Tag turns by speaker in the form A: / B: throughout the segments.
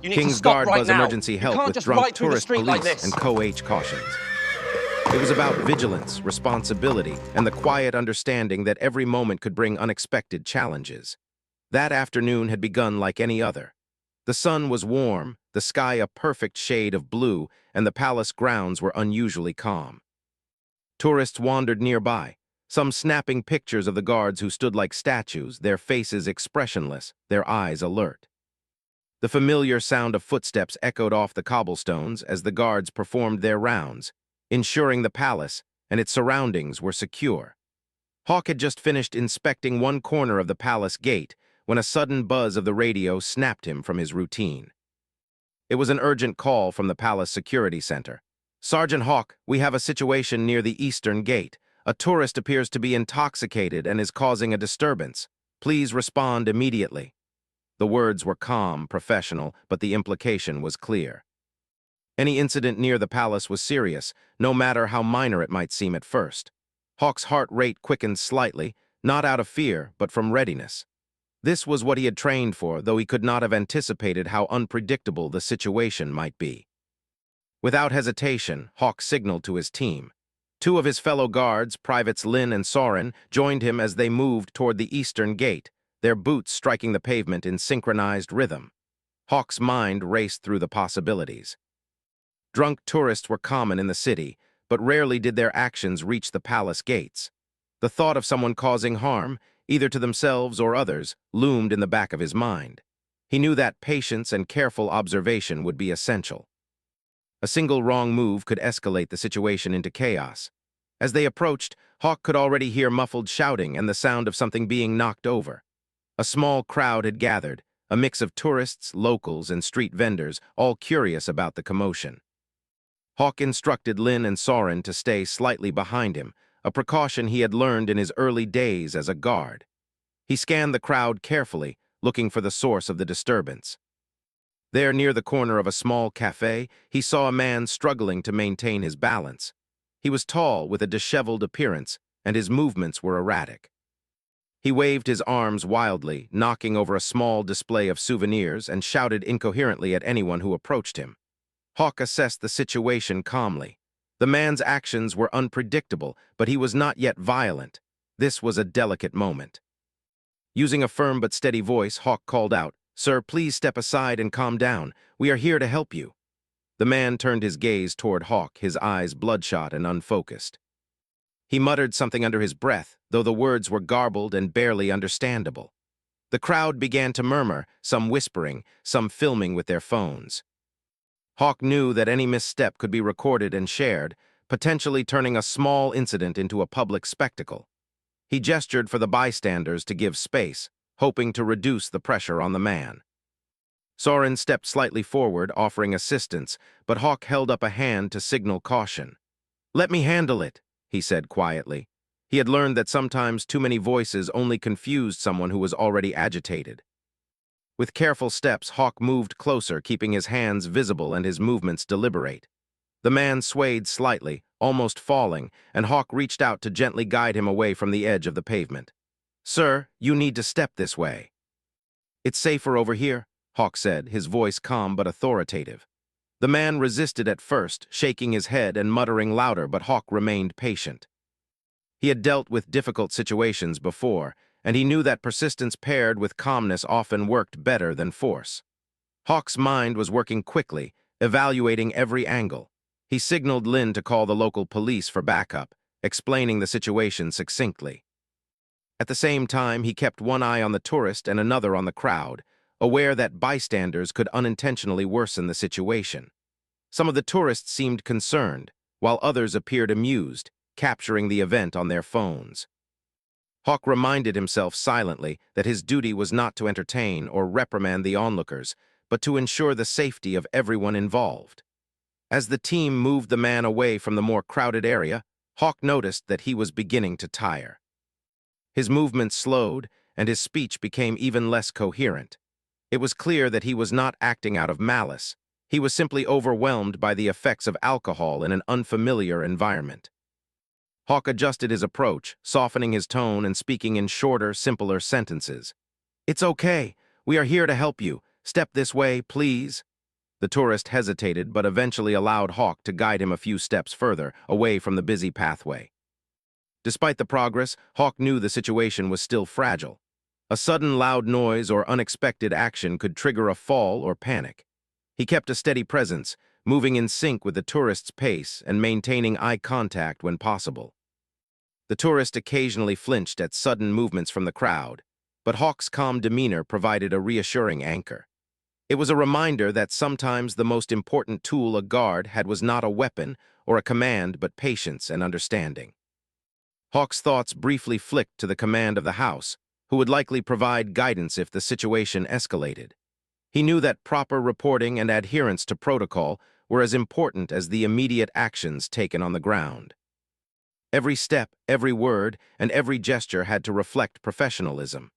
A: You need to
B: King's
A: stop
B: Guard
A: right
B: buzz
A: now.
B: emergency
A: You
B: help
A: can't
B: with
A: just
B: drunk
A: ride through the
B: tourist
A: street like
B: police
A: this.
B: and CoH cautions. It was about vigilance, responsibility, and the quiet understanding that every moment could bring unexpected challenges. That afternoon had begun like any other. The sun was warm, the sky a perfect shade of blue, and the palace grounds were unusually calm. Tourists wandered nearby, some snapping pictures of the guards who stood like statues, their faces expressionless, their eyes alert. The familiar sound of footsteps echoed off the cobblestones as the guards performed their rounds, ensuring the palace and its surroundings were secure. Hawk had just finished inspecting one corner of the palace gate when a sudden buzz of the radio snapped him from his routine. It was an urgent call from the palace security center. "Sergeant Hawk, we have a situation near the eastern gate. A tourist appears to be intoxicated and is causing a disturbance. Please respond immediately." The words were calm, professional, but the implication was clear. Any incident near the palace was serious, no matter how minor it might seem at first. Hawk's heart rate quickened slightly, not out of fear, but from readiness. This was what he had trained for, though he could not have anticipated how unpredictable the situation might be. Without hesitation, Hawk signaled to his team. Two of his fellow guards, Privates Lin and Soren, joined him as they moved toward the eastern gate, their boots striking the pavement in synchronized rhythm. Hawk's mind raced through the possibilities. Drunk tourists were common in the city, but rarely did their actions reach the palace gates. The thought of someone causing harm, either to themselves or others, loomed in the back of his mind. He knew that patience and careful observation would be essential. A single wrong move could escalate the situation into chaos. As they approached, Hawk could already hear muffled shouting and the sound of something being knocked over. A small crowd had gathered, a mix of tourists, locals, and street vendors, all curious about the commotion. Hawk instructed Lin and Soren to stay slightly behind him, a precaution he had learned in his early days as a guard. He scanned the crowd carefully, looking for the source of the disturbance. There, near the corner of a small cafe, he saw a man struggling to maintain his balance. He was tall, with a disheveled appearance, and his movements were erratic. He waved his arms wildly, knocking over a small display of souvenirs, and shouted incoherently at anyone who approached him. Hawk assessed the situation calmly. The man's actions were unpredictable, but he was not yet violent. This was a delicate moment. Using a firm but steady voice, Hawk called out, "Sir, please step aside and calm down. We are here to help you." The man turned his gaze toward Hawk, his eyes bloodshot and unfocused. He muttered something under his breath, though the words were garbled and barely understandable. The crowd began to murmur, some whispering, some filming with their phones. Hawk knew that any misstep could be recorded and shared, potentially turning a small incident into a public spectacle. He gestured for the bystanders to give space, hoping to reduce the pressure on the man. Soren stepped slightly forward, offering assistance, but Hawk held up a hand to signal caution. "Let me handle it," he said quietly. He had learned that sometimes too many voices only confused someone who was already agitated. With careful steps, Hawk moved closer, keeping his hands visible and his movements deliberate. The man swayed slightly, almost falling, and Hawk reached out to gently guide him away from the edge of the pavement. "Sir, you need to step this way." "It's safer over here," Hawk said, his voice calm but authoritative. The man resisted at first, shaking his head and muttering louder, but Hawk remained patient. He had dealt with difficult situations before, and he knew that persistence paired with calmness often worked better than force. Hawk's mind was working quickly, evaluating every angle. He signaled Lin to call the local police for backup, explaining the situation succinctly. At the same time, he kept one eye on the tourist and another on the crowd, aware that bystanders could unintentionally worsen the situation. Some of the tourists seemed concerned, while others appeared amused, capturing the event on their phones. Hawk reminded himself silently that his duty was not to entertain or reprimand the onlookers, but to ensure the safety of everyone involved. As the team moved the man away from the more crowded area, Hawk noticed that he was beginning to tire. His movements slowed, and his speech became even less coherent. It was clear that he was not acting out of malice. He was simply overwhelmed by the effects of alcohol in an unfamiliar environment. Hawk adjusted his approach, softening his tone and speaking in shorter, simpler sentences. "It's okay. We are here to help you. Step this way, please." The tourist hesitated but eventually allowed Hawk to guide him a few steps further, away from the busy pathway. Despite the progress, Hawk knew the situation was still fragile. A sudden loud noise or unexpected action could trigger a fall or panic. He kept a steady presence, moving in sync with the tourist's pace and maintaining eye contact when possible. The tourist occasionally flinched at sudden movements from the crowd, but Hawk's calm demeanor provided a reassuring anchor. It was a reminder that sometimes the most important tool a guard had was not a weapon or a command but patience and understanding. Hawk's thoughts briefly flicked to the command of the house, who would likely provide guidance if the situation escalated. He knew that proper reporting and adherence to protocol were as important as the immediate actions taken on the ground. Every step, every word, and every gesture had to reflect professionalism.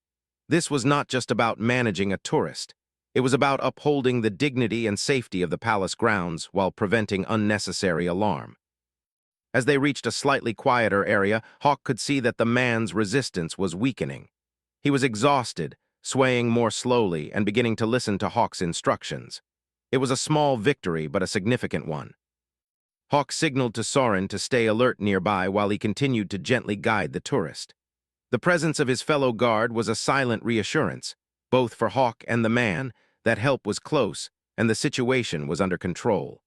B: This was not just about managing a tourist. It was about upholding the dignity and safety of the palace grounds while preventing unnecessary alarm. As they reached a slightly quieter area, Hawk could see that the man's resistance was weakening. He was exhausted, swaying more slowly and beginning to listen to Hawk's instructions. It was a small victory, but a significant one. Hawk signaled to Soren to stay alert nearby while he continued to gently guide the tourist. The presence of his fellow guard was a silent reassurance, both for Hawk and the man, that help was close and the situation was under control.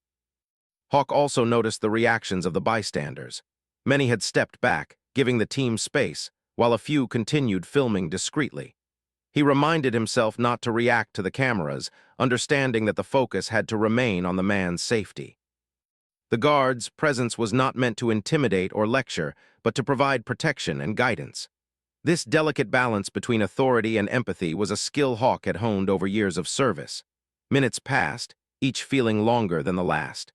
B: Hawk also noticed the reactions of the bystanders. Many had stepped back, giving the team space, while a few continued filming discreetly. He reminded himself not to react to the cameras, understanding that the focus had to remain on the man's safety. The guard's presence was not meant to intimidate or lecture, but to provide protection and guidance. This delicate balance between authority and empathy was a skill Hawk had honed over years of service. Minutes passed, each feeling longer than the last.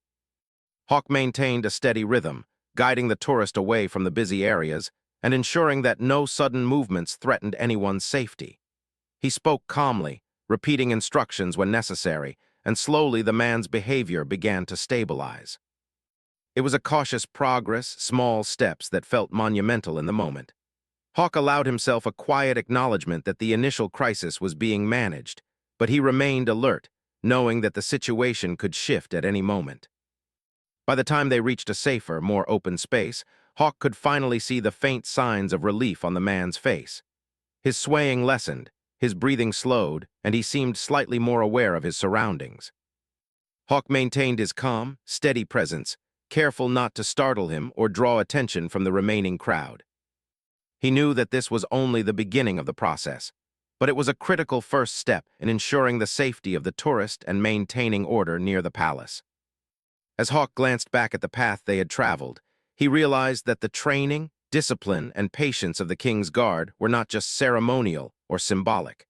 B: Hawk maintained a steady rhythm, guiding the tourist away from the busy areas and ensuring that no sudden movements threatened anyone's safety. He spoke calmly, repeating instructions when necessary, and slowly the man's behavior began to stabilize. It was a cautious progress, small steps that felt monumental in the moment. Hawk allowed himself a quiet acknowledgement that the initial crisis was being managed, but he remained alert, knowing that the situation could shift at any moment. By the time they reached a safer, more open space, Hawk could finally see the faint signs of relief on the man's face. His swaying lessened, his breathing slowed, and he seemed slightly more aware of his surroundings. Hawk maintained his calm, steady presence, careful not to startle him or draw attention from the remaining crowd. He knew that this was only the beginning of the process, but it was a critical first step in ensuring the safety of the tourist and maintaining order near the palace. As Hawk glanced back at the path they had traveled, he realized that the training, discipline, and patience of the King's Guard were not just ceremonial or symbolic.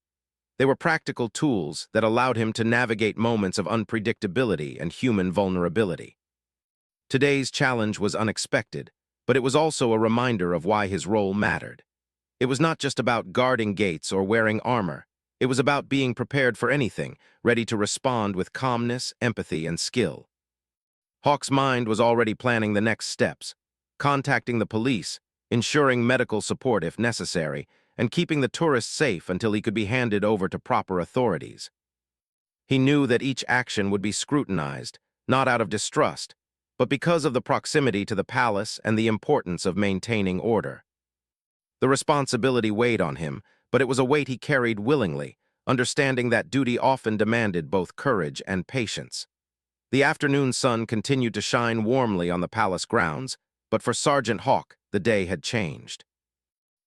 B: They were practical tools that allowed him to navigate moments of unpredictability and human vulnerability. Today's challenge was unexpected, but it was also a reminder of why his role mattered. It was not just about guarding gates or wearing armor. It was about being prepared for anything, ready to respond with calmness, empathy, and skill. Hawk's mind was already planning the next steps, contacting the police, ensuring medical support if necessary, and keeping the tourist safe until he could be handed over to proper authorities. He knew that each action would be scrutinized, not out of distrust, but because of the proximity to the palace and the importance of maintaining order. The responsibility weighed on him, but it was a weight he carried willingly, understanding that duty often demanded both courage and patience. The afternoon sun continued to shine warmly on the palace grounds, but for Sergeant Hawk, the day had changed.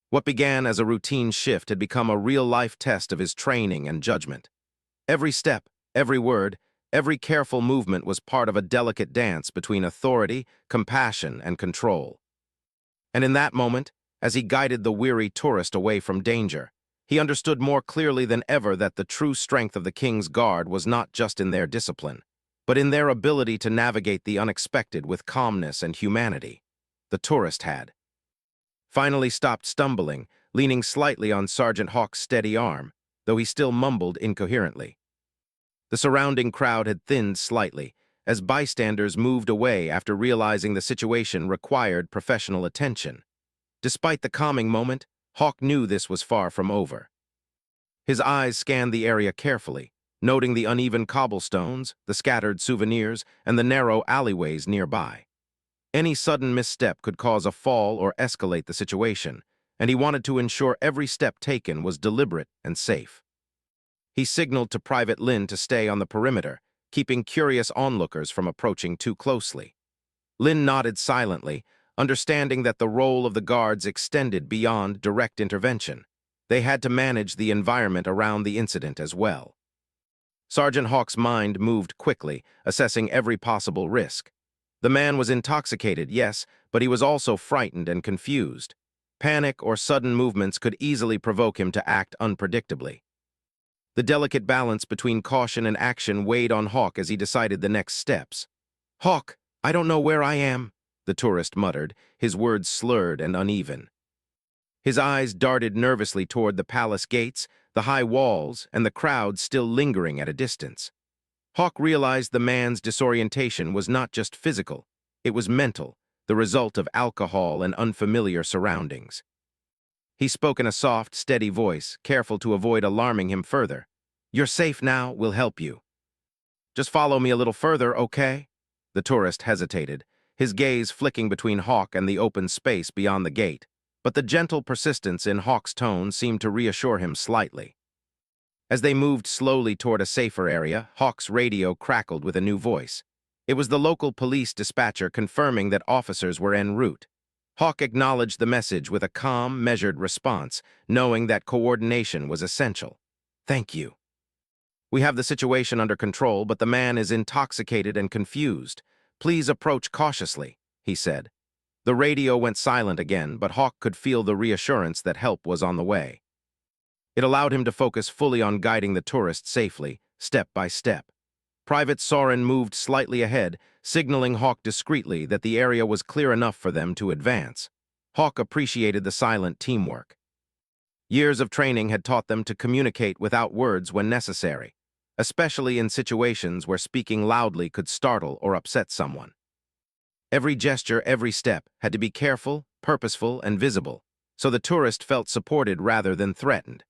B: What began as a routine shift had become a real-life test of his training and judgment. Every step, every word, every careful movement was part of a delicate dance between authority, compassion, and control. And in that moment, as he guided the weary tourist away from danger, he understood more clearly than ever that the true strength of the King's Guard was not just in their discipline, but in their ability to navigate the unexpected with calmness and humanity. The tourist had finally stopped stumbling, leaning slightly on Sergeant Hawk's steady arm, though he still mumbled incoherently. The surrounding crowd had thinned slightly, as bystanders moved away after realizing the situation required professional attention. Despite the calming moment, Hawk knew this was far from over. His eyes scanned the area carefully, noting the uneven cobblestones, the scattered souvenirs, and the narrow alleyways nearby. Any sudden misstep could cause a fall or escalate the situation, and he wanted to ensure every step taken was deliberate and safe. He signaled to Private Lin to stay on the perimeter, keeping curious onlookers from approaching too closely. Lin nodded silently, understanding that the role of the guards extended beyond direct intervention. They had to manage the environment around the incident as well. Sergeant Hawk's mind moved quickly, assessing every possible risk. The man was intoxicated, yes, but he was also frightened and confused. Panic or sudden movements could easily provoke him to act unpredictably. The delicate balance between caution and action weighed on Hawk as he decided the next steps. "Hawk, I don't know where I am," the tourist muttered, his words slurred and uneven. His eyes darted nervously toward the palace gates, the high walls, and the crowd still lingering at a distance. Hawk realized the man's disorientation was not just physical, it was mental, the result of alcohol and unfamiliar surroundings. He spoke in a soft, steady voice, careful to avoid alarming him further. "You're safe now, we'll help you. Just follow me a little further, okay?" The tourist hesitated, his gaze flicking between Hawk and the open space beyond the gate, but the gentle persistence in Hawk's tone seemed to reassure him slightly. As they moved slowly toward a safer area, Hawk's radio crackled with a new voice. It was the local police dispatcher confirming that officers were en route. Hawk acknowledged the message with a calm, measured response, knowing that coordination was essential. "Thank you. We have the situation under control, but the man is intoxicated and confused. Please approach cautiously," he said. The radio went silent again, but Hawk could feel the reassurance that help was on the way. It allowed him to focus fully on guiding the tourist safely, step by step. Private Soren moved slightly ahead, signaling Hawk discreetly that the area was clear enough for them to advance. Hawk appreciated the silent teamwork. Years of training had taught them to communicate without words when necessary, especially in situations where speaking loudly could startle or upset someone. Every gesture, every step, had to be careful, purposeful, and visible, so the tourist felt supported rather than threatened.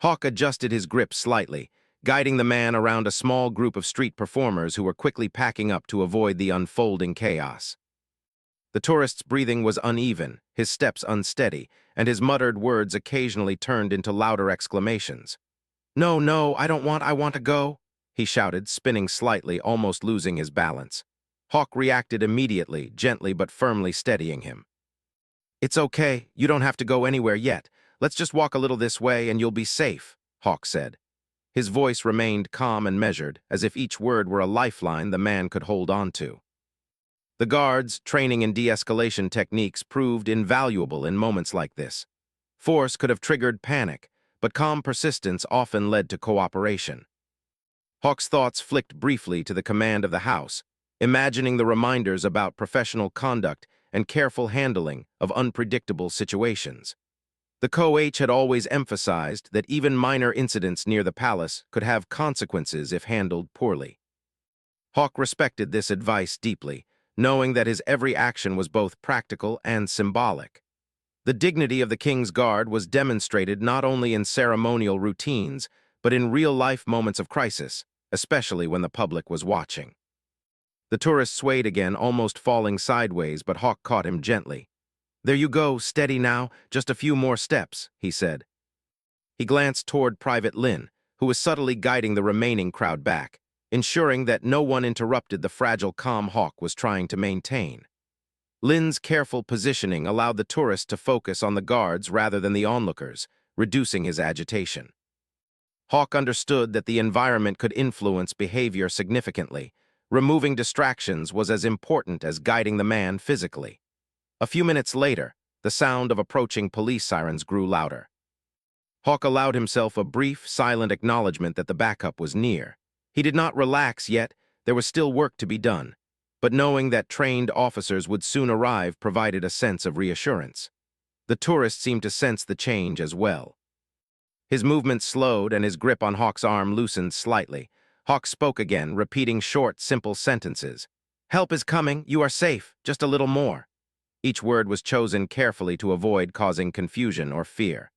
B: Hawk adjusted his grip slightly, guiding the man around a small group of street performers who were quickly packing up to avoid the unfolding chaos. The tourist's breathing was uneven, his steps unsteady, and his muttered words occasionally turned into louder exclamations. "No, no, I want to go," he shouted, spinning slightly, almost losing his balance. Hawk reacted immediately, gently but firmly steadying him. "It's okay, you don't have to go anywhere yet. Let's just walk a little this way and you'll be safe," Hawk said. His voice remained calm and measured, as if each word were a lifeline the man could hold on to. The guards' training in de-escalation techniques proved invaluable in moments like this. Force could have triggered panic, but calm persistence often led to cooperation. Hawk's thoughts flicked briefly to the command of the house, imagining the reminders about professional conduct and careful handling of unpredictable situations. The CoH had always emphasized that even minor incidents near the palace could have consequences if handled poorly. Hawk respected this advice deeply, knowing that his every action was both practical and symbolic. The dignity of the King's Guard was demonstrated not only in ceremonial routines, but in real-life moments of crisis, especially when the public was watching. The tourist swayed again, almost falling sideways, but Hawk caught him gently. "There you go, steady now, just a few more steps," he said. He glanced toward Private Lin, who was subtly guiding the remaining crowd back, ensuring that no one interrupted the fragile calm Hawk was trying to maintain. Lin's careful positioning allowed the tourist to focus on the guards rather than the onlookers, reducing his agitation. Hawk understood that the environment could influence behavior significantly. Removing distractions was as important as guiding the man physically. A few minutes later, the sound of approaching police sirens grew louder. Hawk allowed himself a brief, silent acknowledgement that the backup was near. He did not relax yet, there was still work to be done, but knowing that trained officers would soon arrive provided a sense of reassurance. The tourist seemed to sense the change as well. His movements slowed and his grip on Hawk's arm loosened slightly. Hawk spoke again, repeating short, simple sentences. "Help is coming, you are safe, just a little more." Each word was chosen carefully to avoid causing confusion or fear.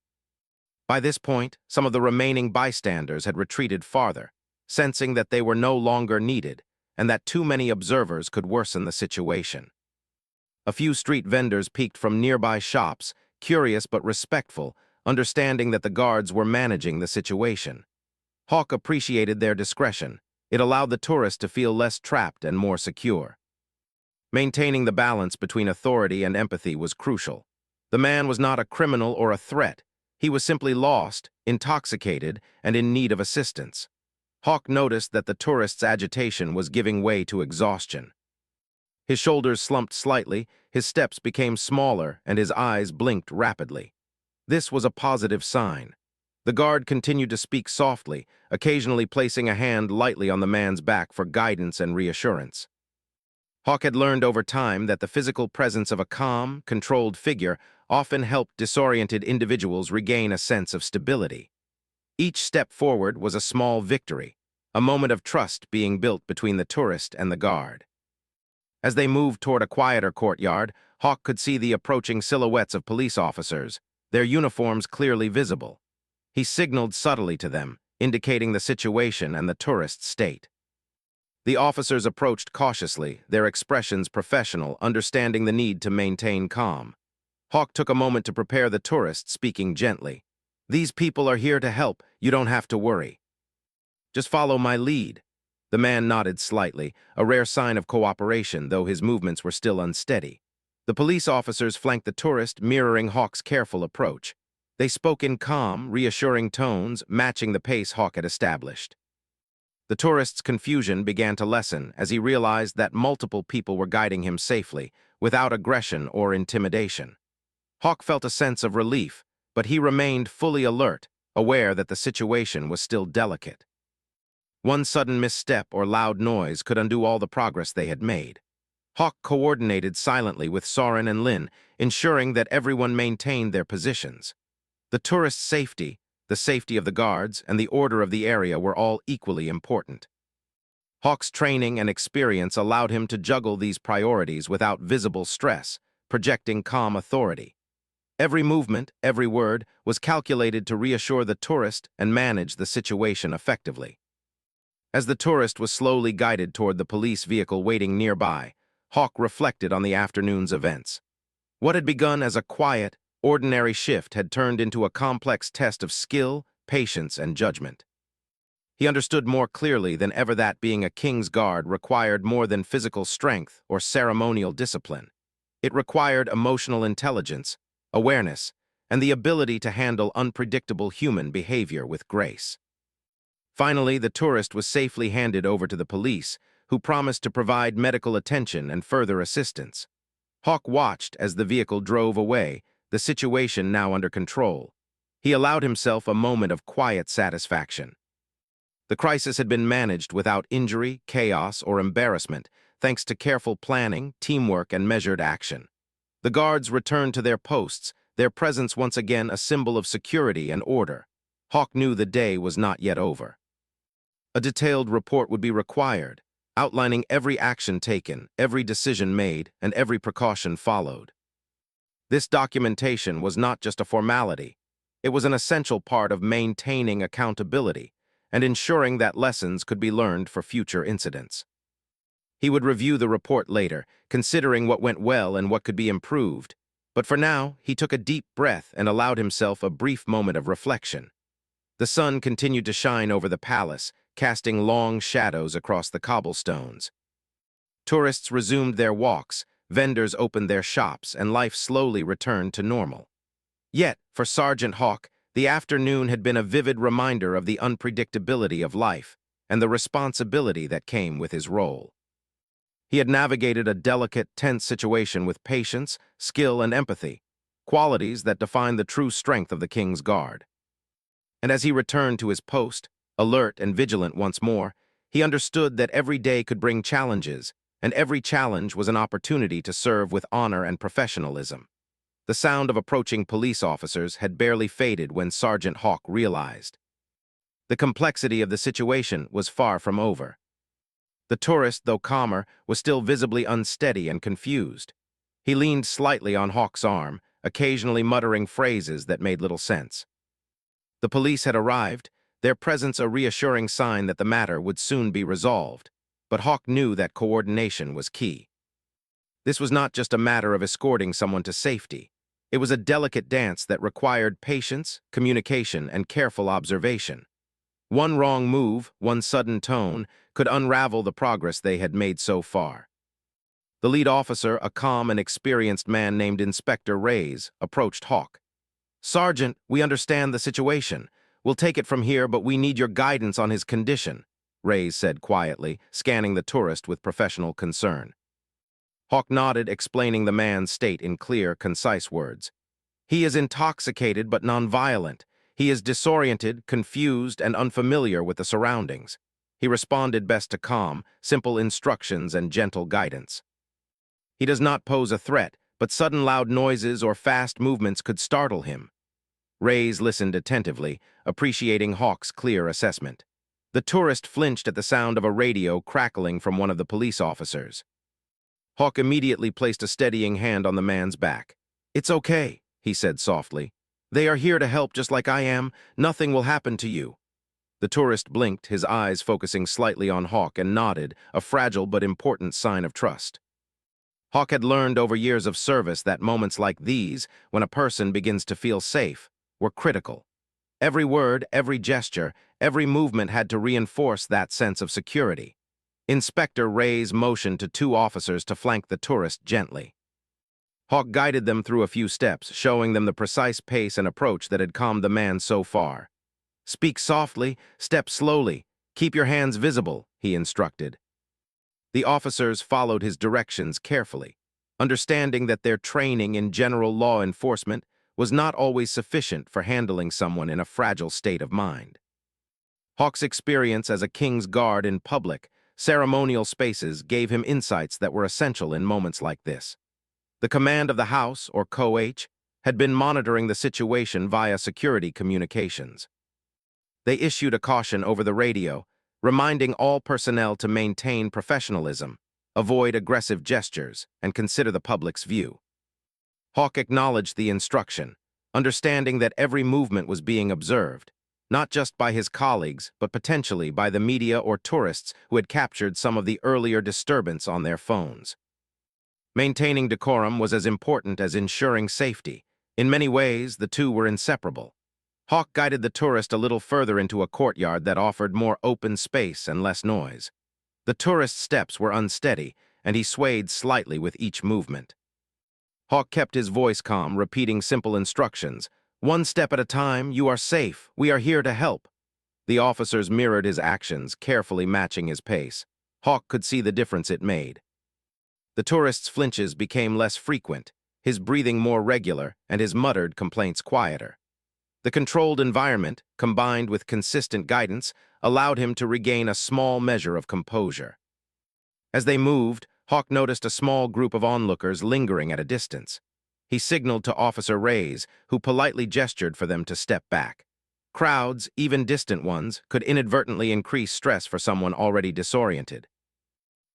B: By this point, some of the remaining bystanders had retreated farther, sensing that they were no longer needed and that too many observers could worsen the situation. A few street vendors peeked from nearby shops, curious but respectful, understanding that the guards were managing the situation. Hawk appreciated their discretion. It allowed the tourist to feel less trapped and more secure. Maintaining the balance between authority and empathy was crucial. The man was not a criminal or a threat. He was simply lost, intoxicated, and in need of assistance. Hawk noticed that the tourist's agitation was giving way to exhaustion. His shoulders slumped slightly, his steps became smaller, and his eyes blinked rapidly. This was a positive sign. The guard continued to speak softly, occasionally placing a hand lightly on the man's back for guidance and reassurance. Hawk had learned over time that the physical presence of a calm, controlled figure often helped disoriented individuals regain a sense of stability. Each step forward was a small victory, a moment of trust being built between the tourist and the guard. As they moved toward a quieter courtyard, Hawk could see the approaching silhouettes of police officers, their uniforms clearly visible. He signaled subtly to them, indicating the situation and the tourist's state. The officers approached cautiously, their expressions professional, understanding the need to maintain calm. Hawk took a moment to prepare the tourist, speaking gently. "These people are here to help, you don't have to worry. Just follow my lead." The man nodded slightly, a rare sign of cooperation, though his movements were still unsteady. The police officers flanked the tourist, mirroring Hawk's careful approach. They spoke in calm, reassuring tones, matching the pace Hawk had established. The tourist's confusion began to lessen as he realized that multiple people were guiding him safely, without aggression or intimidation. Hawk felt a sense of relief, but he remained fully alert, aware that the situation was still delicate. One sudden misstep or loud noise could undo all the progress they had made. Hawk coordinated silently with Soren and Lin, ensuring that everyone maintained their positions. The tourist's safety, the safety of the guards, and the order of the area were all equally important. Hawk's training and experience allowed him to juggle these priorities without visible stress, projecting calm authority. Every movement, every word, was calculated to reassure the tourist and manage the situation effectively. As the tourist was slowly guided toward the police vehicle waiting nearby, Hawk reflected on the afternoon's events. What had begun as a quiet, ordinary shift had turned into a complex test of skill, patience, and judgment. He understood more clearly than ever that being a king's guard required more than physical strength or ceremonial discipline. It required emotional intelligence, awareness, and the ability to handle unpredictable human behavior with grace. Finally, the tourist was safely handed over to the police, who promised to provide medical attention and further assistance. Hawk watched as the vehicle drove away, the situation now under control. He allowed himself a moment of quiet satisfaction. The crisis had been managed without injury, chaos, or embarrassment, thanks to careful planning, teamwork, and measured action. The guards returned to their posts, their presence once again a symbol of security and order. Hawk knew the day was not yet over. A detailed report would be required, outlining every action taken, every decision made, and every precaution followed. This documentation was not just a formality. It was an essential part of maintaining accountability and ensuring that lessons could be learned for future incidents. He would review the report later, considering what went well and what could be improved. But for now, he took a deep breath and allowed himself a brief moment of reflection. The sun continued to shine over the palace, casting long shadows across the cobblestones. Tourists resumed their walks, vendors opened their shops, and life slowly returned to normal. Yet, for Sergeant Hawk, the afternoon had been a vivid reminder of the unpredictability of life and the responsibility that came with his role. He had navigated a delicate, tense situation with patience, skill, and empathy, qualities that define the true strength of the King's Guard. And as he returned to his post, alert and vigilant once more, he understood that every day could bring challenges, and every challenge was an opportunity to serve with honor and professionalism. The sound of approaching police officers had barely faded when Sergeant Hawk realized. The complexity of the situation was far from over. The tourist, though calmer, was still visibly unsteady and confused. He leaned slightly on Hawk's arm, occasionally muttering phrases that made little sense. The police had arrived, their presence a reassuring sign that the matter would soon be resolved. But Hawk knew that coordination was key. This was not just a matter of escorting someone to safety. It was a delicate dance that required patience, communication, and careful observation. One wrong move, one sudden tone, could unravel the progress they had made so far. The lead officer, a calm and experienced man named Inspector Reyes, approached Hawk. "Sergeant, we understand the situation. We'll take it from here, but we need your guidance on his condition," Reyes said quietly, scanning the tourist with professional concern. Hawk nodded, explaining the man's state in clear, concise words. "He is intoxicated but nonviolent. He is disoriented, confused, and unfamiliar with the surroundings." He responded best to calm, simple instructions and gentle guidance. "He does not pose a threat, but sudden loud noises or fast movements could startle him." Reyes listened attentively, appreciating Hawk's clear assessment. The tourist flinched at the sound of a radio crackling from one of the police officers. Hawk immediately placed a steadying hand on the man's back. "It's okay," he said softly. "They are here to help just like I am. Nothing will happen to you." The tourist blinked, his eyes focusing slightly on Hawk, and nodded, a fragile but important sign of trust. Hawk had learned over years of service that moments like these, when a person begins to feel safe, were critical. Every word, every gesture, every movement had to reinforce that sense of security. Inspector Reyes motioned to two officers to flank the tourist gently. Hawk guided them through a few steps, showing them the precise pace and approach that had calmed the man so far. "Speak softly, step slowly, keep your hands visible," he instructed. The officers followed his directions carefully, understanding that their training in general law enforcement was not always sufficient for handling someone in a fragile state of mind. Hawk's experience as a king's guard in public, ceremonial spaces gave him insights that were essential in moments like this. The command of the House, or CoH, had been monitoring the situation via security communications. They issued a caution over the radio, reminding all personnel to maintain professionalism, avoid aggressive gestures, and consider the public's view. Hawk acknowledged the instruction, understanding that every movement was being observed, not just by his colleagues, but potentially by the media or tourists who had captured some of the earlier disturbance on their phones. Maintaining decorum was as important as ensuring safety. In many ways, the two were inseparable. Hawk guided the tourist a little further into a courtyard that offered more open space and less noise. The tourist's steps were unsteady, and he swayed slightly with each movement. Hawk kept his voice calm, repeating simple instructions. "One step at a time, you are safe, we are here to help." The officers mirrored his actions, carefully matching his pace. Hawk could see the difference it made. The tourist's flinches became less frequent, his breathing more regular, and his muttered complaints quieter. The controlled environment, combined with consistent guidance, allowed him to regain a small measure of composure. As they moved, Hawk noticed a small group of onlookers lingering at a distance. He signaled to Officer Reyes, who politely gestured for them to step back. Crowds, even distant ones, could inadvertently increase stress for someone already disoriented.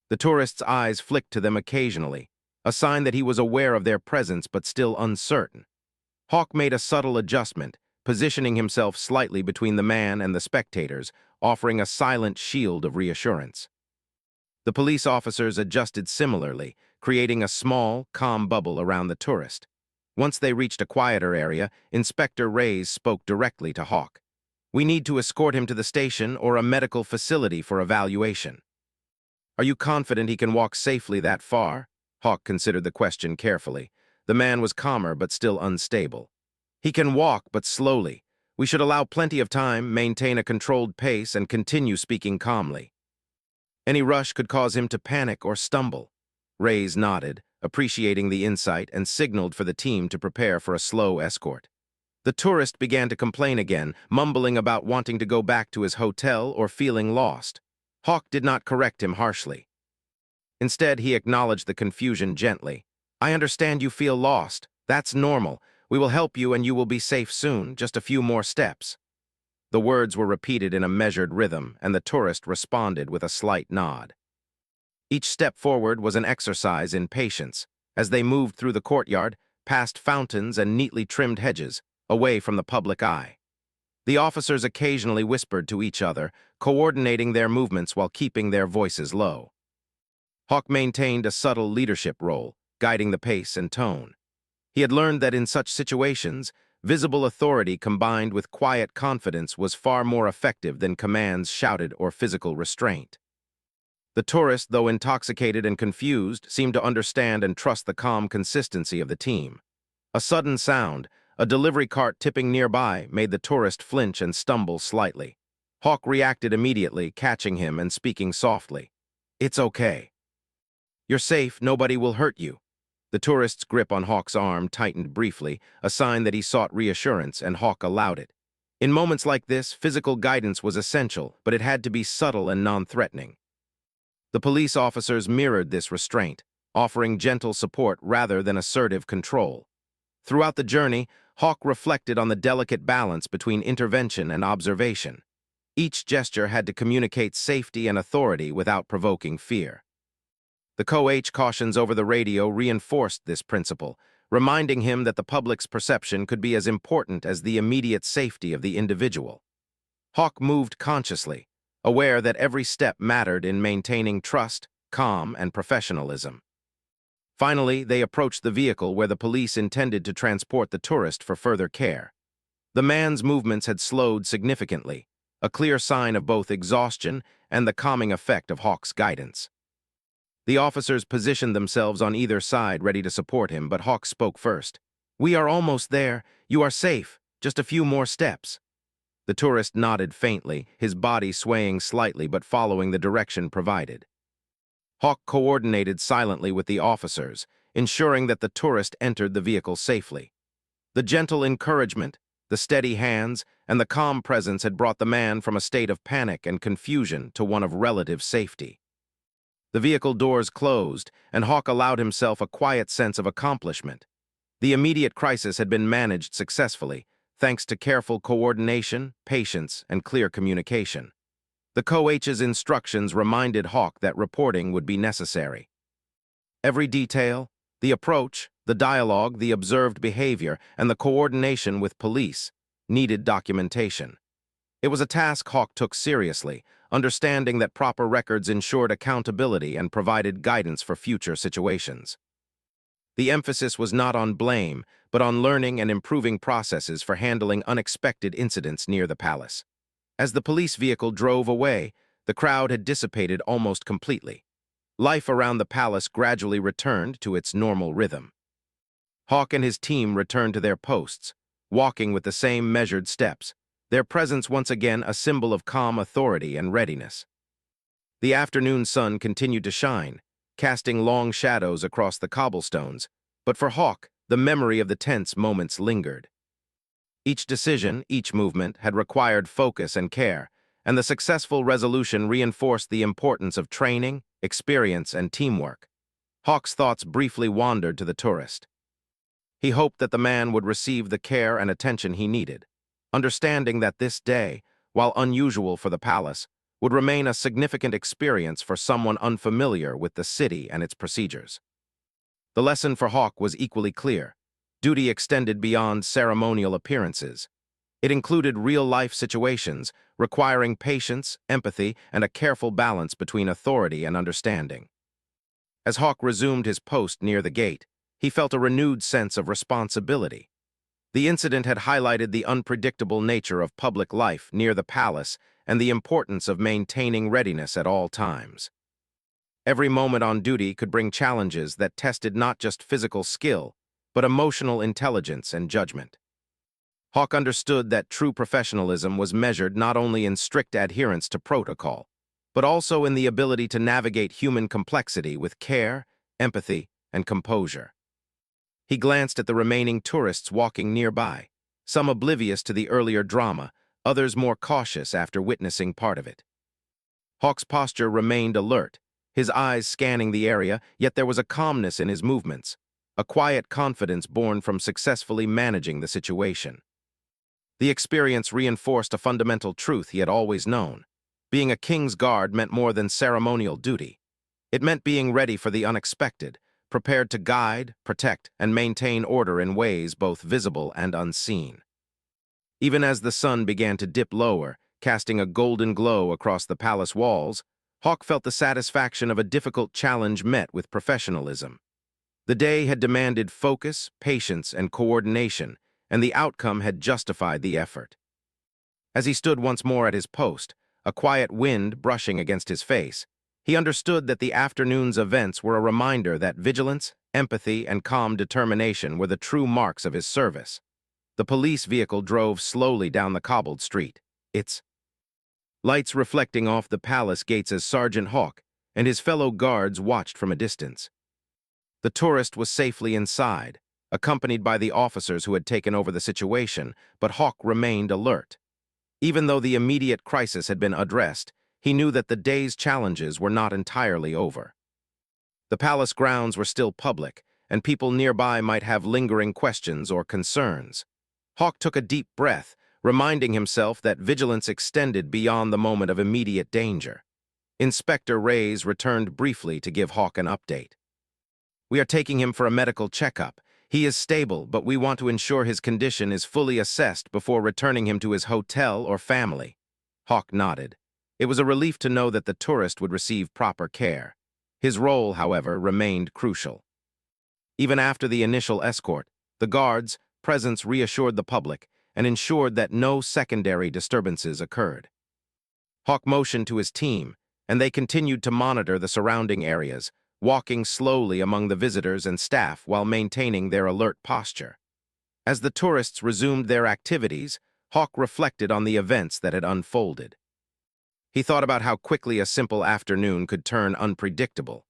B: The tourist's eyes flicked to them occasionally, a sign that he was aware of their presence but still uncertain. Hawk made a subtle adjustment, positioning himself slightly between the man and the spectators, offering a silent shield of reassurance. The police officers adjusted similarly, creating a small, calm bubble around the tourist. Once they reached a quieter area, Inspector Reyes spoke directly to Hawk. "We need to escort him to the station or a medical facility for evaluation." "Are you confident he can walk safely that far?" Hawk considered the question carefully. The man was calmer but still unstable. "He can walk, but slowly. We should allow plenty of time, maintain a controlled pace, and continue speaking calmly. Any rush could cause him to panic or stumble." Reyes nodded, appreciating the insight, and signaled for the team to prepare for a slow escort. The tourist began to complain again, mumbling about wanting to go back to his hotel or feeling lost. Hawk did not correct him harshly. Instead, he acknowledged the confusion gently. "I understand you feel lost. That's normal. We will help you and you will be safe soon, just a few more steps." The words were repeated in a measured rhythm, and the tourist responded with a slight nod. Each step forward was an exercise in patience, as they moved through the courtyard, past fountains and neatly trimmed hedges, away from the public eye. The officers occasionally whispered to each other, coordinating their movements while keeping their voices low. Hawk maintained a subtle leadership role, guiding the pace and tone. He had learned that in such situations, visible authority combined with quiet confidence was far more effective than commands shouted or physical restraint. The tourist, though intoxicated and confused, seemed to understand and trust the calm consistency of the team. A sudden sound, a delivery cart tipping nearby, made the tourist flinch and stumble slightly. Hawk reacted immediately, catching him and speaking softly. "It's okay. You're safe, nobody will hurt you." The tourist's grip on Hawk's arm tightened briefly, a sign that he sought reassurance, and Hawk allowed it. In moments like this, physical guidance was essential, but it had to be subtle and non-threatening. The police officers mirrored this restraint, offering gentle support rather than assertive control. Throughout the journey, Hawk reflected on the delicate balance between intervention and observation. Each gesture had to communicate safety and authority without provoking fear. The CoH cautions over the radio reinforced this principle, reminding him that the public's perception could be as important as the immediate safety of the individual. Hawk moved consciously, aware that every step mattered in maintaining trust, calm, and professionalism. Finally, they approached the vehicle where the police intended to transport the tourist for further care. The man's movements had slowed significantly, a clear sign of both exhaustion and the calming effect of Hawk's guidance. The officers positioned themselves on either side, ready to support him, but Hawk spoke first. "We are almost there. You are safe. Just a few more steps." The tourist nodded faintly, his body swaying slightly but following the direction provided. Hawk coordinated silently with the officers, ensuring that the tourist entered the vehicle safely. The gentle encouragement, the steady hands, and the calm presence had brought the man from a state of panic and confusion to one of relative safety. The vehicle doors closed, and Hawk allowed himself a quiet sense of accomplishment. The immediate crisis had been managed successfully, thanks to careful coordination, patience, and clear communication. The CoH's instructions reminded Hawk that reporting would be necessary. Every detail, the approach, the dialogue, the observed behavior, and the coordination with police needed documentation. It was a task Hawk took seriously, understanding that proper records ensured accountability and provided guidance for future situations. The emphasis was not on blame, but on learning and improving processes for handling unexpected incidents near the palace. As the police vehicle drove away, the crowd had dissipated almost completely. Life around the palace gradually returned to its normal rhythm. Hawk and his team returned to their posts, walking with the same measured steps, their presence once again a symbol of calm authority and readiness. The afternoon sun continued to shine, casting long shadows across the cobblestones, but for Hawk, the memory of the tense moments lingered. Each decision, each movement, had required focus and care, and the successful resolution reinforced the importance of training, experience, and teamwork. Hawk's thoughts briefly wandered to the tourist. He hoped that the man would receive the care and attention he needed, understanding that this day, while unusual for the palace, would remain a significant experience for someone unfamiliar with the city and its procedures. The lesson for Hawk was equally clear. Duty extended beyond ceremonial appearances. It included real-life situations, requiring patience, empathy, and a careful balance between authority and understanding. As Hawk resumed his post near the gate, he felt a renewed sense of responsibility. The incident had highlighted the unpredictable nature of public life near the palace and the importance of maintaining readiness at all times. Every moment on duty could bring challenges that tested not just physical skill, but emotional intelligence and judgment. Hawk understood that true professionalism was measured not only in strict adherence to protocol, but also in the ability to navigate human complexity with care, empathy, and composure. He glanced at the remaining tourists walking nearby, some oblivious to the earlier drama, others more cautious after witnessing part of it. Hawk's posture remained alert, his eyes scanning the area, yet there was a calmness in his movements, a quiet confidence born from successfully managing the situation. The experience reinforced a fundamental truth he had always known. Being a king's guard meant more than ceremonial duty. It meant being ready for the unexpected, prepared to guide, protect, and maintain order in ways both visible and unseen. Even as the sun began to dip lower, casting a golden glow across the palace walls, Hawk felt the satisfaction of a difficult challenge met with professionalism. The day had demanded focus, patience, and coordination, and the outcome had justified the effort. As he stood once more at his post, a quiet wind brushing against his face, he understood that the afternoon's events were a reminder that vigilance, empathy, and calm determination were the true marks of his service. The police vehicle drove slowly down the cobbled street, its lights reflecting off the palace gates as Sergeant Hawk and his fellow guards watched from a distance. The tourist was safely inside, accompanied by the officers who had taken over the situation, but Hawk remained alert. Even though the immediate crisis had been addressed, he knew that the day's challenges were not entirely over. The palace grounds were still public, and people nearby might have lingering questions or concerns. Hawk took a deep breath, reminding himself that vigilance extended beyond the moment of immediate danger. Inspector Reyes returned briefly to give Hawk an update. "We are taking him for a medical checkup. He is stable, but we want to ensure his condition is fully assessed before returning him to his hotel or family." Hawk nodded. It was a relief to know that the tourist would receive proper care. His role, however, remained crucial. Even after the initial escort, the guards' presence reassured the public and ensured that no secondary disturbances occurred. Hawk motioned to his team, and they continued to monitor the surrounding areas, walking slowly among the visitors and staff while maintaining their alert posture. As the tourists resumed their activities, Hawk reflected on the events that had unfolded. He thought about how quickly a simple afternoon could turn unpredictable.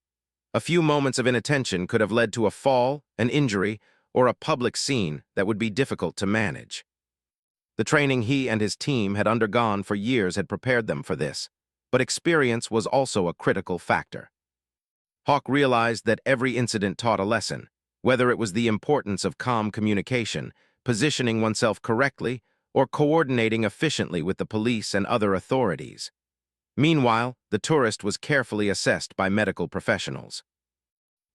B: A few moments of inattention could have led to a fall, an injury, or a public scene that would be difficult to manage. The training he and his team had undergone for years had prepared them for this, but experience was also a critical factor. Hawk realized that every incident taught a lesson, whether it was the importance of calm communication, positioning oneself correctly, or coordinating efficiently with the police and other authorities. Meanwhile, the tourist was carefully assessed by medical professionals.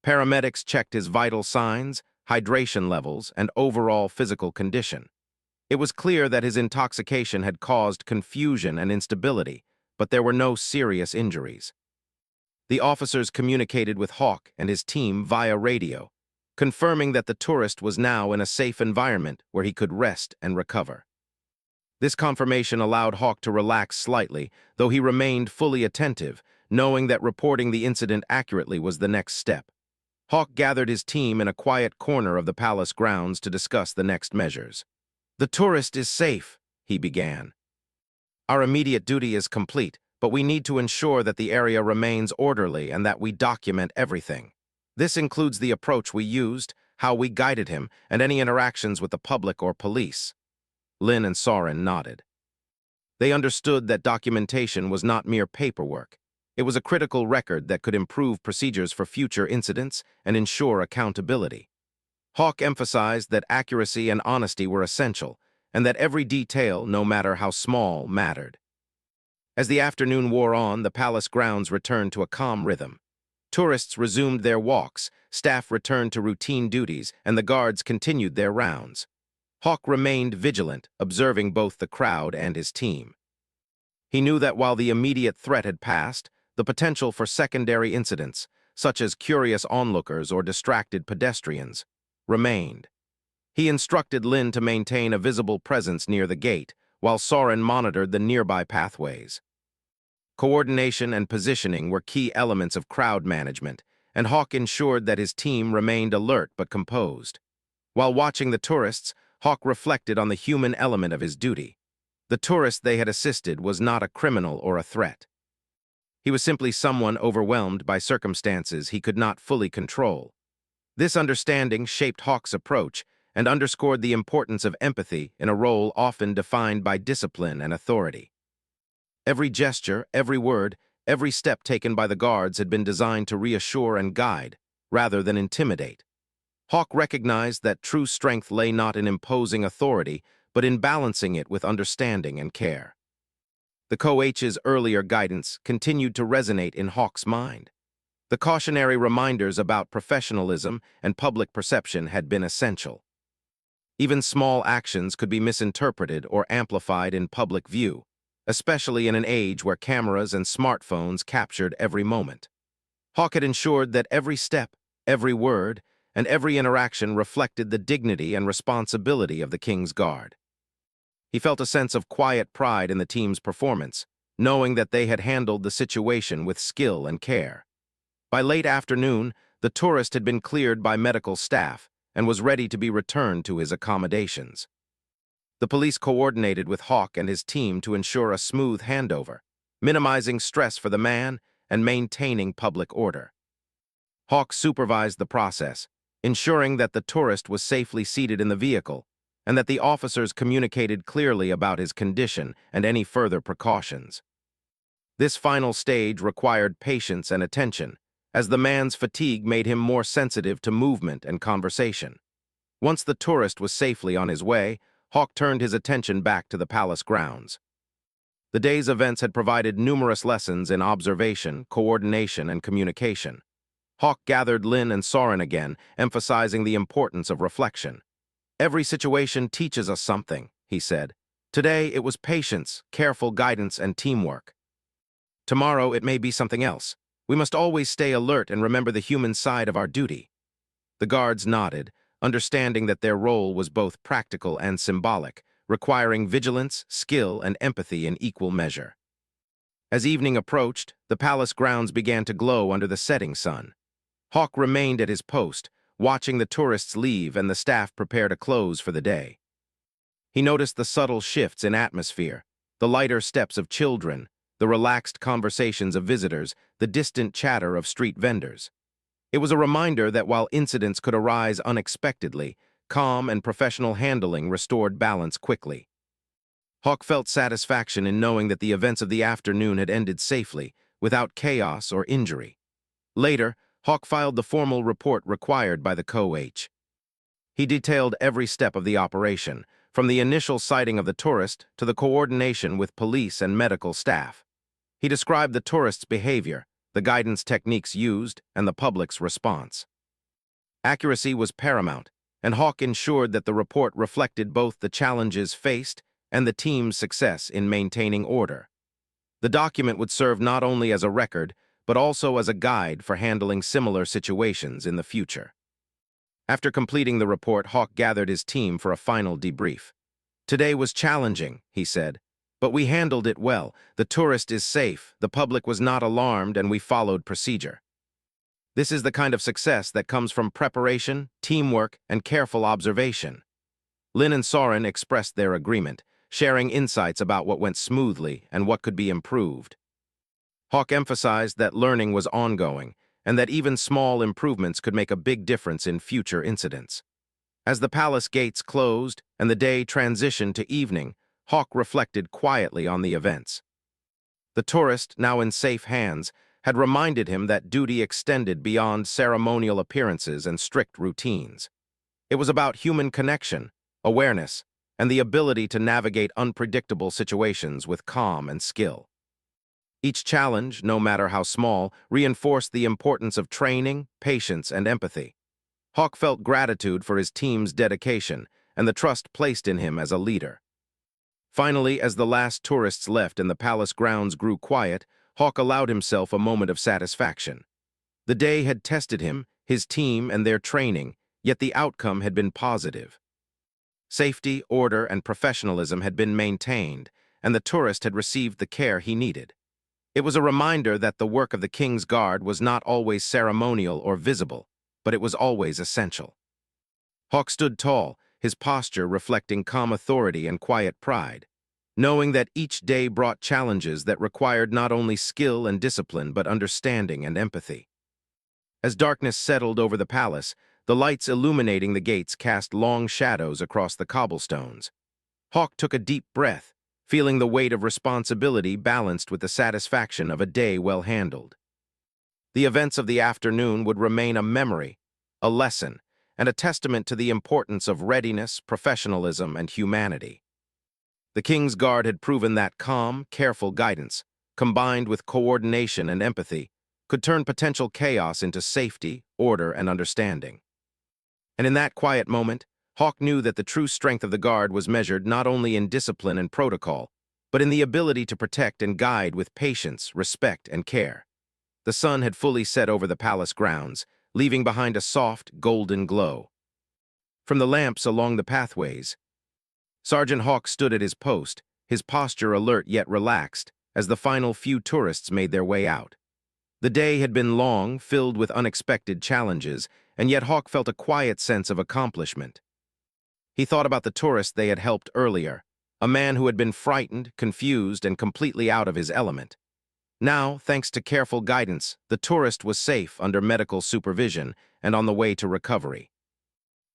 B: Paramedics checked his vital signs, hydration levels, and overall physical condition. It was clear that his intoxication had caused confusion and instability, but there were no serious injuries. The officers communicated with Hawk and his team via radio, confirming that the tourist was now in a safe environment where he could rest and recover. This confirmation allowed Hawk to relax slightly, though he remained fully attentive, knowing that reporting the incident accurately was the next step. Hawk gathered his team in a quiet corner of the palace grounds to discuss the next measures. "The tourist is safe," he began. "Our immediate duty is complete, but we need to ensure that the area remains orderly and that we document everything. This includes the approach we used, how we guided him, and any interactions with the public or police." Lin and Soren nodded. They understood that documentation was not mere paperwork. It was a critical record that could improve procedures for future incidents and ensure accountability. Hawk emphasized that accuracy and honesty were essential, and that every detail, no matter how small, mattered. As the afternoon wore on, the palace grounds returned to a calm rhythm. Tourists resumed their walks, staff returned to routine duties, and the guards continued their rounds. Hawk remained vigilant, observing both the crowd and his team. He knew that while the immediate threat had passed, the potential for secondary incidents, such as curious onlookers or distracted pedestrians, remained. He instructed Lin to maintain a visible presence near the gate, while Soren monitored the nearby pathways. Coordination and positioning were key elements of crowd management, and Hawk ensured that his team remained alert but composed. While watching the tourists, Hawk reflected on the human element of his duty. The tourist they had assisted was not a criminal or a threat. He was simply someone overwhelmed by circumstances he could not fully control. This understanding shaped Hawk's approach and underscored the importance of empathy in a role often defined by discipline and authority. Every gesture, every word, every step taken by the guards had been designed to reassure and guide, rather than intimidate. Hawk recognized that true strength lay not in imposing authority, but in balancing it with understanding and care. The CoH's earlier guidance continued to resonate in Hawk's mind. The cautionary reminders about professionalism and public perception had been essential. Even small actions could be misinterpreted or amplified in public view, especially in an age where cameras and smartphones captured every moment. Hawke had ensured that every step, every word, and every interaction reflected the dignity and responsibility of the King's Guard. He felt a sense of quiet pride in the team's performance, knowing that they had handled the situation with skill and care. By late afternoon, the tourist had been cleared by medical staff and was ready to be returned to his accommodations. The police coordinated with Hawke and his team to ensure a smooth handover, minimizing stress for the man and maintaining public order. Hawke supervised the process, ensuring that the tourist was safely seated in the vehicle and that the officers communicated clearly about his condition and any further precautions. This final stage required patience and attention, as the man's fatigue made him more sensitive to movement and conversation. Once the tourist was safely on his way, Hawke turned his attention back to the palace grounds. The day's events had provided numerous lessons in observation, coordination, and communication. Hawke gathered Lynn and Soren again, emphasizing the importance of reflection. "Every situation teaches us something," he said. "Today it was patience, careful guidance, and teamwork. Tomorrow it may be something else. We must always stay alert and remember the human side of our duty." The guards nodded, understanding that their role was both practical and symbolic, requiring vigilance, skill, and empathy in equal measure. As evening approached, the palace grounds began to glow under the setting sun. Hawke remained at his post, watching the tourists leave and the staff prepare to close for the day. He noticed the subtle shifts in atmosphere, the lighter steps of children, the relaxed conversations of visitors, the distant chatter of street vendors. It was a reminder that while incidents could arise unexpectedly, calm and professional handling restored balance quickly. Hawke felt satisfaction in knowing that the events of the afternoon had ended safely, without chaos or injury. Later, Hawke filed the formal report required by the CoH. He detailed every step of the operation, from the initial sighting of the tourist to the coordination with police and medical staff. He described the tourist's behavior, the guidance techniques used, and the public's response. Accuracy was paramount, and Hawke ensured that the report reflected both the challenges faced and the team's success in maintaining order. The document would serve not only as a record, but also as a guide for handling similar situations in the future. After completing the report, Hawke gathered his team for a final debrief. "Today was challenging," he said, "but we handled it well. The tourist is safe, the public was not alarmed, and we followed procedure." This is the kind of success that comes from preparation, teamwork, and careful observation. Lynn and Soren expressed their agreement, sharing insights about what went smoothly and what could be improved. Hawke emphasized that learning was ongoing and that even small improvements could make a big difference in future incidents. As the palace gates closed and the day transitioned to evening, Hawke reflected quietly on the events. The tourist, now in safe hands, had reminded him that duty extended beyond ceremonial appearances and strict routines. It was about human connection, awareness, and the ability to navigate unpredictable situations with calm and skill. Each challenge, no matter how small, reinforced the importance of training, patience, and empathy. Hawke felt gratitude for his team's dedication and the trust placed in him as a leader. Finally, as the last tourists left and the palace grounds grew quiet, Hawke allowed himself a moment of satisfaction. The day had tested him, his team, and their training, yet the outcome had been positive. Safety, order, and professionalism had been maintained, and the tourist had received the care he needed. It was a reminder that the work of the King's Guard was not always ceremonial or visible, but it was always essential. Hawke stood tall, his posture reflecting calm authority and quiet pride, knowing that each day brought challenges that required not only skill and discipline but understanding and empathy. As darkness settled over the palace, the lights illuminating the gates cast long shadows across the cobblestones. Hawke took a deep breath, feeling the weight of responsibility balanced with the satisfaction of a day well handled. The events of the afternoon would remain a memory, a lesson, and a testament to the importance of readiness, professionalism, and humanity. The King's Guard had proven that calm, careful guidance, combined with coordination and empathy, could turn potential chaos into safety, order, and understanding. And in that quiet moment, Hawk knew that the true strength of the Guard was measured not only in discipline and protocol, but in the ability to protect and guide with patience, respect, and care. The sun had fully set over the palace grounds, leaving behind a soft, golden glow. From the lamps along the pathways, Sergeant Hawk stood at his post, his posture alert yet relaxed, as the final few tourists made their way out. The day had been long, filled with unexpected challenges, and yet Hawk felt a quiet sense of accomplishment. He thought about the tourist they had helped earlier, a man who had been frightened, confused, and completely out of his element. Now, thanks to careful guidance, the tourist was safe under medical supervision and on the way to recovery.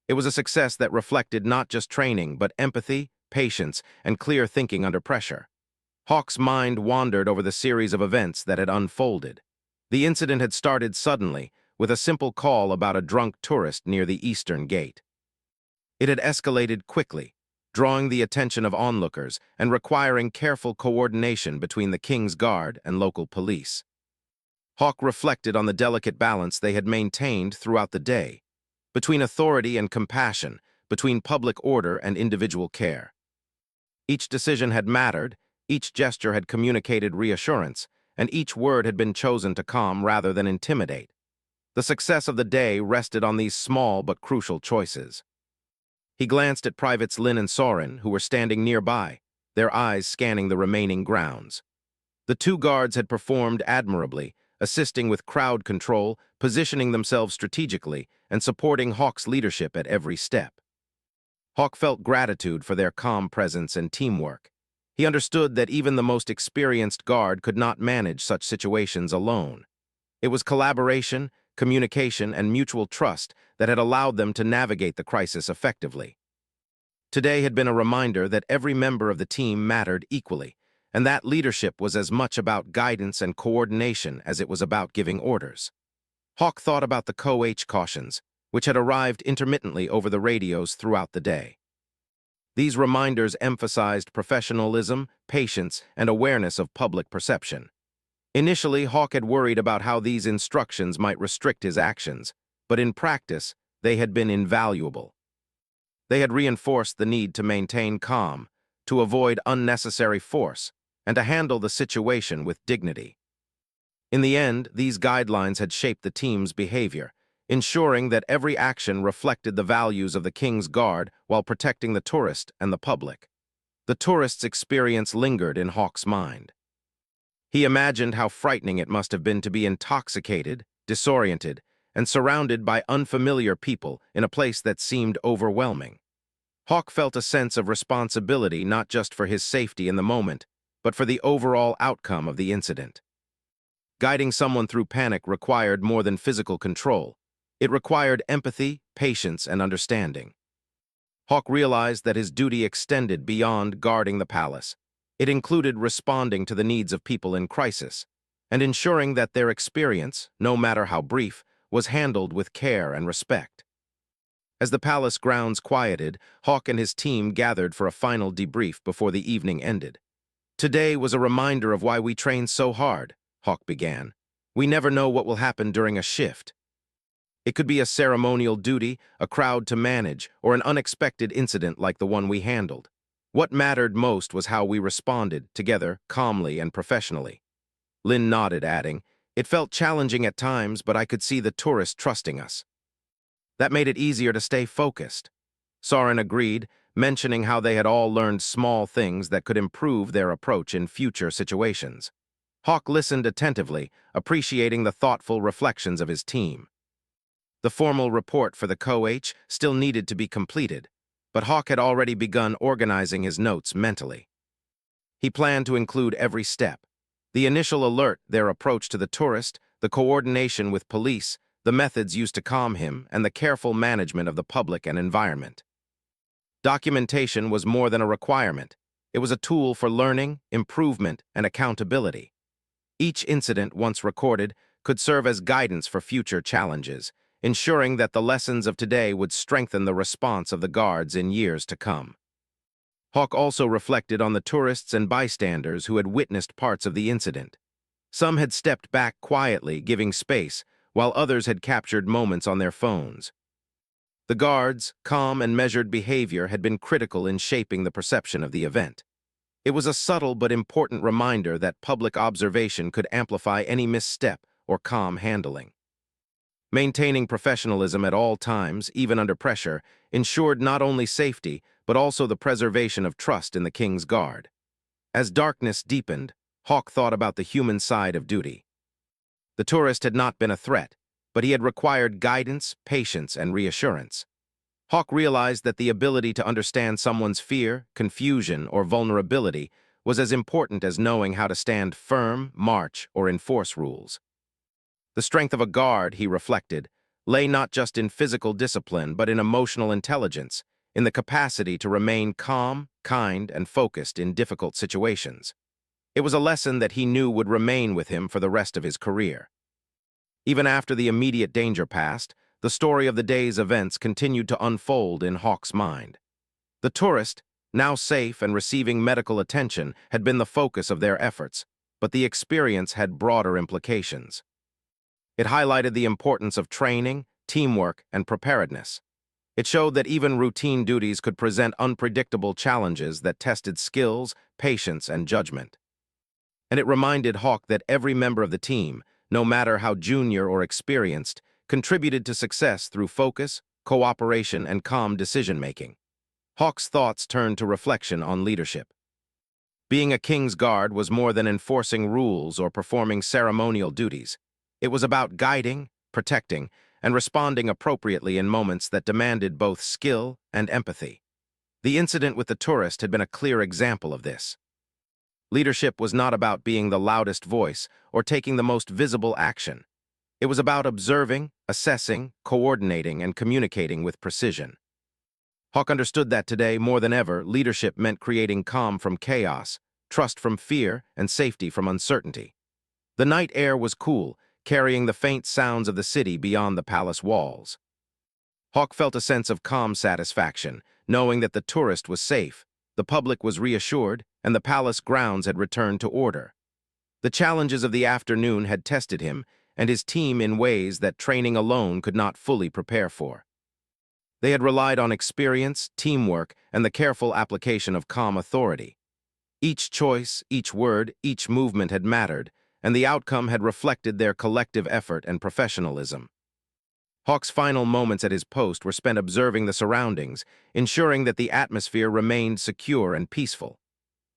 B: It was a success that reflected not just training, but empathy, patience, and clear thinking under pressure. Hawk's mind wandered over the series of events that had unfolded. The incident had started suddenly, with a simple call about a drunk tourist near the eastern gate. It had escalated quickly, drawing the attention of onlookers and requiring careful coordination between the King's Guard and local police. Hawk reflected on the delicate balance they had maintained throughout the day, between authority and compassion, between public order and individual care. Each decision had mattered, each gesture had communicated reassurance, and each word had been chosen to calm rather than intimidate. The success of the day rested on these small but crucial choices. He glanced at Privates Lin and Soren, who were standing nearby, their eyes scanning the remaining grounds. The two guards had performed admirably, assisting with crowd control, positioning themselves strategically, and supporting Hawk's leadership at every step. Hawk felt gratitude for their calm presence and teamwork. He understood that even the most experienced guard could not manage such situations alone. It was collaboration, communication, and mutual trust that had allowed them to navigate the crisis effectively. Today had been a reminder that every member of the team mattered equally, and that leadership was as much about guidance and coordination as it was about giving orders. Hawk thought about the CoH cautions, which had arrived intermittently over the radios throughout the day. These reminders emphasized professionalism, patience, and awareness of public perception. Initially, Hawk had worried about how these instructions might restrict his actions, but in practice, they had been invaluable. They had reinforced the need to maintain calm, to avoid unnecessary force, and to handle the situation with dignity. In the end, these guidelines had shaped the team's behavior, ensuring that every action reflected the values of the King's Guard while protecting the tourist and the public. The tourist's experience lingered in Hawk's mind. He imagined how frightening it must have been to be intoxicated, disoriented, and surrounded by unfamiliar people in a place that seemed overwhelming. Hawk felt a sense of responsibility not just for his safety in the moment, but for the overall outcome of the incident. Guiding someone through panic required more than physical control. It required empathy, patience, and understanding. Hawk realized that his duty extended beyond guarding the palace. It included responding to the needs of people in crisis, and ensuring that their experience, no matter how brief, was handled with care and respect. As the palace grounds quieted, Hawk and his team gathered for a final debrief before the evening ended. "Today was a reminder of why we train so hard," Hawk began. "We never know what will happen during a shift. It could be a ceremonial duty, a crowd to manage, or an unexpected incident like the one we handled. What mattered most was how we responded, together, calmly and professionally." Lin nodded, adding, "It felt challenging at times, but I could see the tourists trusting us. That made it easier to stay focused." Soren agreed, mentioning how they had all learned small things that could improve their approach in future situations. Hawk listened attentively, appreciating the thoughtful reflections of his team. The formal report for the CoH still needed to be completed, but Hawk had already begun organizing his notes mentally. He planned to include every step: the initial alert, their approach to the tourist, the coordination with police, the methods used to calm him, and the careful management of the public and environment. Documentation was more than a requirement. It was a tool for learning, improvement, and accountability. Each incident, once recorded, could serve as guidance for future challenges, ensuring that the lessons of today would strengthen the response of the guards in years to come. Hawk also reflected on the tourists and bystanders who had witnessed parts of the incident. Some had stepped back quietly, giving space, while others had captured moments on their phones. The guards' calm and measured behavior had been critical in shaping the perception of the event. It was a subtle but important reminder that public observation could amplify any misstep or calm handling. Maintaining professionalism at all times, even under pressure, ensured not only safety, but also the preservation of trust in the king's guard. As darkness deepened, Hawke thought about the human side of duty. The tourist had not been a threat, but he had required guidance, patience, and reassurance. Hawke realized that the ability to understand someone's fear, confusion, or vulnerability was as important as knowing how to stand firm, march, or enforce rules. The strength of a guard, he reflected, lay not just in physical discipline but in emotional intelligence, in the capacity to remain calm, kind, and focused in difficult situations. It was a lesson that he knew would remain with him for the rest of his career. Even after the immediate danger passed, the story of the day's events continued to unfold in Hawke's mind. The tourist, now safe and receiving medical attention, had been the focus of their efforts, but the experience had broader implications. It highlighted the importance of training, teamwork, and preparedness. It showed that even routine duties could present unpredictable challenges that tested skills, patience, and judgment. And it reminded Hawke that every member of the team, no matter how junior or experienced, contributed to success through focus, cooperation, and calm decision-making. Hawke's thoughts turned to reflection on leadership. Being a king's guard was more than enforcing rules or performing ceremonial duties. It was about guiding, protecting, and responding appropriately in moments that demanded both skill and empathy. The incident with the tourist had been a clear example of this. Leadership was not about being the loudest voice or taking the most visible action. It was about observing, assessing, coordinating, and communicating with precision. Hawke understood that today, more than ever, leadership meant creating calm from chaos, trust from fear, and safety from uncertainty. The night air was cool, carrying the faint sounds of the city beyond the palace walls. Hawke felt a sense of calm satisfaction, knowing that the tourist was safe, the public was reassured, and the palace grounds had returned to order. The challenges of the afternoon had tested him and his team in ways that training alone could not fully prepare for. They had relied on experience, teamwork, and the careful application of calm authority. Each choice, each word, each movement had mattered, and the outcome had reflected their collective effort and professionalism. Hawke's final moments at his post were spent observing the surroundings, ensuring that the atmosphere remained secure and peaceful.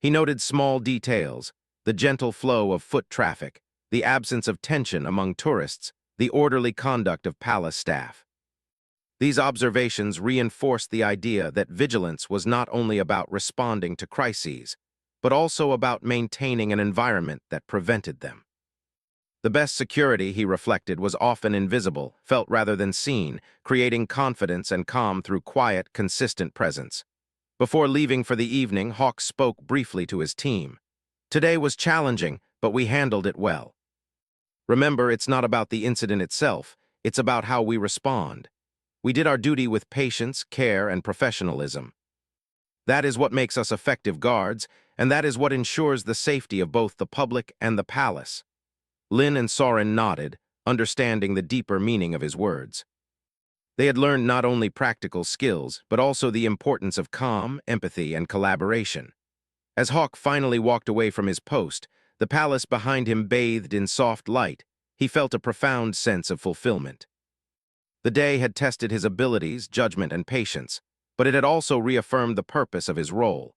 B: He noted small details, the gentle flow of foot traffic, the absence of tension among tourists, the orderly conduct of palace staff. These observations reinforced the idea that vigilance was not only about responding to crises, but also about maintaining an environment that prevented them. The best security, he reflected, was often invisible, felt rather than seen, creating confidence and calm through quiet, consistent presence. Before leaving for the evening, Hawke spoke briefly to his team. "Today was challenging, but we handled it well. Remember, it's not about the incident itself, it's about how we respond. We did our duty with patience, care, and professionalism. That is what makes us effective guards, and that is what ensures the safety of both the public and the palace." Lin and Soren nodded, understanding the deeper meaning of his words. They had learned not only practical skills, but also the importance of calm, empathy, and collaboration. As Hawke finally walked away from his post, the palace behind him bathed in soft light, he felt a profound sense of fulfillment. The day had tested his abilities, judgment, and patience, but it had also reaffirmed the purpose of his role.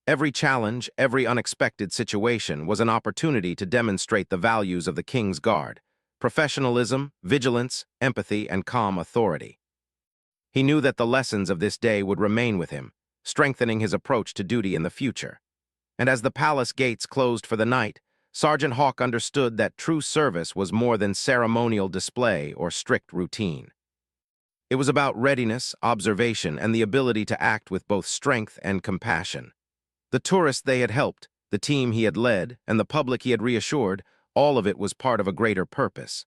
B: Every challenge, every unexpected situation was an opportunity to demonstrate the values of the King's Guard: professionalism, vigilance, empathy, and calm authority. He knew that the lessons of this day would remain with him, strengthening his approach to duty in the future. And as the palace gates closed for the night, Sergeant Hawke understood that true service was more than ceremonial display or strict routine. It was about readiness, observation, and the ability to act with both strength and compassion. The tourists they had helped, the team he had led, and the public he had reassured, all of it was part of a greater purpose.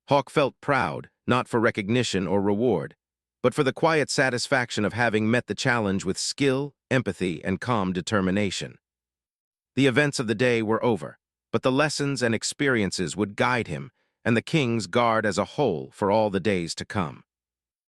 B: Hawke felt proud, not for recognition or reward, but for the quiet satisfaction of having met the challenge with skill, empathy, and calm determination. The events of the day were over, but the lessons and experiences would guide him and the King's Guard as a whole for all the days to come.